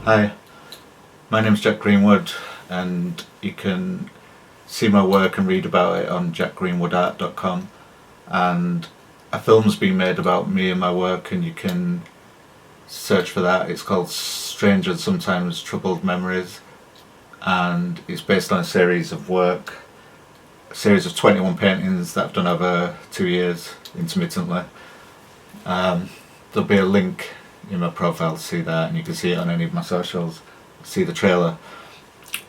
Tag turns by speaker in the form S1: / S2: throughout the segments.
S1: Hi, my name's Jack Greenwood, and you can see my work and read about it on jackgreenwoodart.com. And a film's been made about me and my work, and you can search for that. It's called Strange and Sometimes Troubled Memories, and it's based on a series of 21 paintings that I've done over 2 years intermittently. There'll be a link in my profile to see that, and you can see it on any of my socials, see the trailer.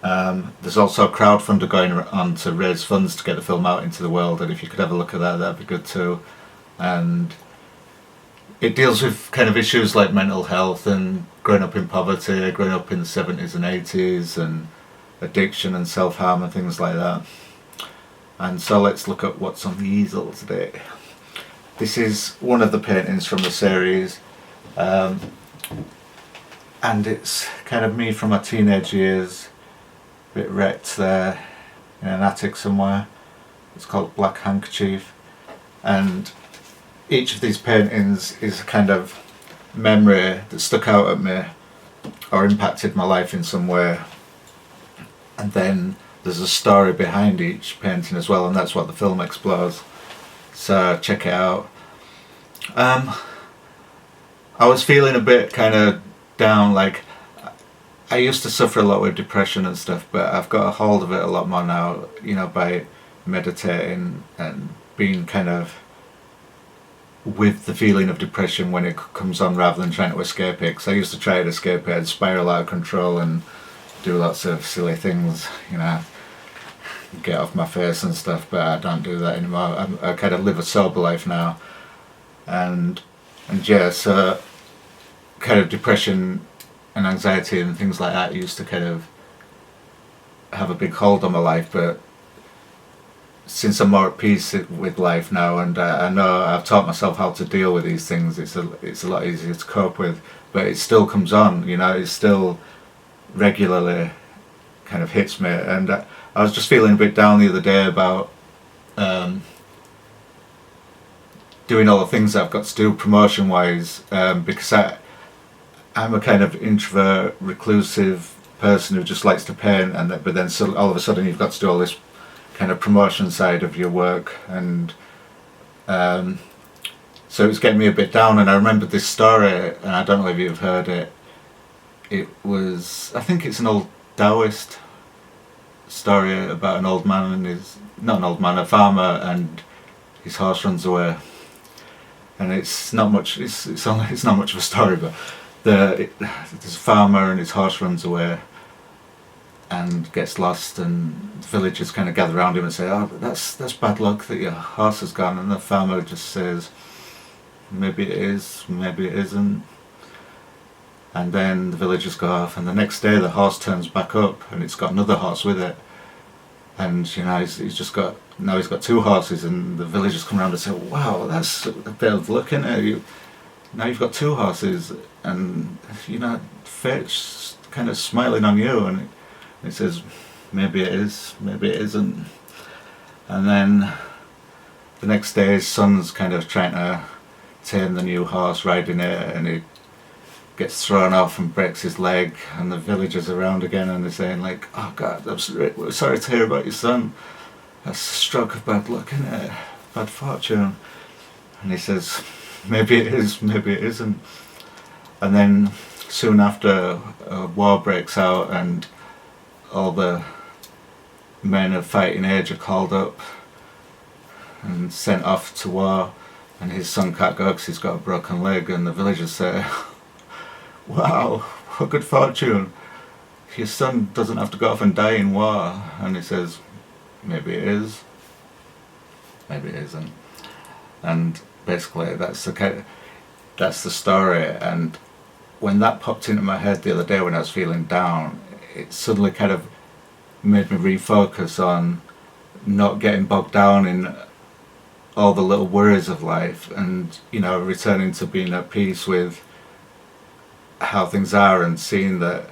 S1: There's also a crowdfunder going on to raise funds to get the film out into the world, and if you could have a look at that, that'd be good too. And it deals with kind of issues like mental health and growing up in poverty, growing up in the 70s and 80s, and addiction and self-harm and things like that. And so let's look at what's on the easel today. This is one of the paintings from the series, and it's kind of me from my teenage years, a bit wrecked there in an attic somewhere. It's called Black Handkerchief, and each of these paintings is a kind of memory that stuck out at me or impacted my life in some way, and then there's a story behind each painting as well, and that's what the film explores. So check it out. I was feeling a bit kind of down, like I used to suffer a lot with depression and stuff, but I've got a hold of it a lot more now, by meditating and being kind of with the feeling of depression when it comes on, rather than trying to escape it. Because I used to try to escape it, I'd spiral out of control and do lots of silly things, get off my face and stuff, but I don't do that anymore. I kind of live a sober life now, and yeah, so kind of depression and anxiety and things like that used to kind of have a big hold on my life, but since I'm more at peace with life now, and I know I've taught myself how to deal with these things, it's a lot easier to cope with, but it still comes on, it still regularly kind of hits me. And I was just feeling a bit down the other day about doing all the things that I've got to do promotion wise, because I'm a kind of introvert, reclusive person who just likes to paint, but then all of a sudden you've got to do all this kind of promotion side of your work, and so it was getting me a bit down. And I remembered this story, and I don't know if you've heard it. I think it's an old Taoist story about an old man and a farmer, and his horse runs away. And it's not much. It's not much of a story, but there's a farmer and his horse runs away and gets lost, and the villagers kind of gather around him and say, "Oh, that's bad luck that your horse has gone." And the farmer just says, "Maybe it is, maybe it isn't." And then the villagers go off, and the next day the horse turns back up, and it's got another horse with it. And he's got two horses, and the villagers come around and say, "Wow, that's a bit of luck, isn't it? Now you've got two horses, and fate's kind of smiling on you." And he says, "Maybe it is, maybe it isn't." And then the next day his son's kind of trying to tame the new horse, riding it, and he gets thrown off and breaks his leg, and the villagers are around again, and they're saying like, "Oh God, we're sorry to hear about your son. That's a stroke of bad luck, isn't it? Bad fortune." And he says, "Maybe it is, maybe it isn't." And then soon after, a war breaks out, and all the men of fighting age are called up and sent off to war, and his son can't go because he's got a broken leg. And the villagers say, "Wow, what good fortune. Your son doesn't have to go off and die in war." And he says, "Maybe it is, maybe it isn't." And basically that's the story. And when that popped into my head the other day when I was feeling down, it suddenly kind of made me refocus on not getting bogged down in all the little worries of life, and returning to being at peace with how things are, and seeing that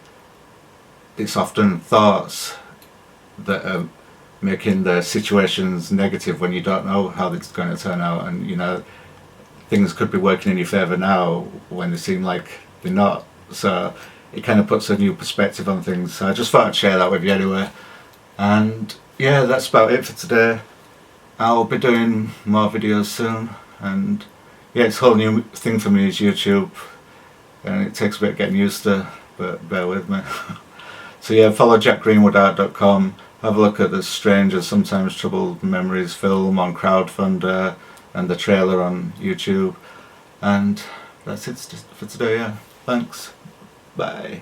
S1: it's often thoughts that are making the situations negative when you don't know how it's going to turn out. And things could be working in your favour now when they seem like they're not. So it kind of puts a new perspective on things. So I just thought I'd share that with you anyway. And yeah, that's about it for today. I'll be doing more videos soon, and yeah, it's a whole new thing for me is YouTube, and it takes a bit of getting used to, but bear with me. So yeah, follow jackgreenwoodart.com, have a look at the Strange and Sometimes Troubled Memories film on Crowdfunder and the trailer on YouTube, and that's it for today. Yeah, thanks, bye.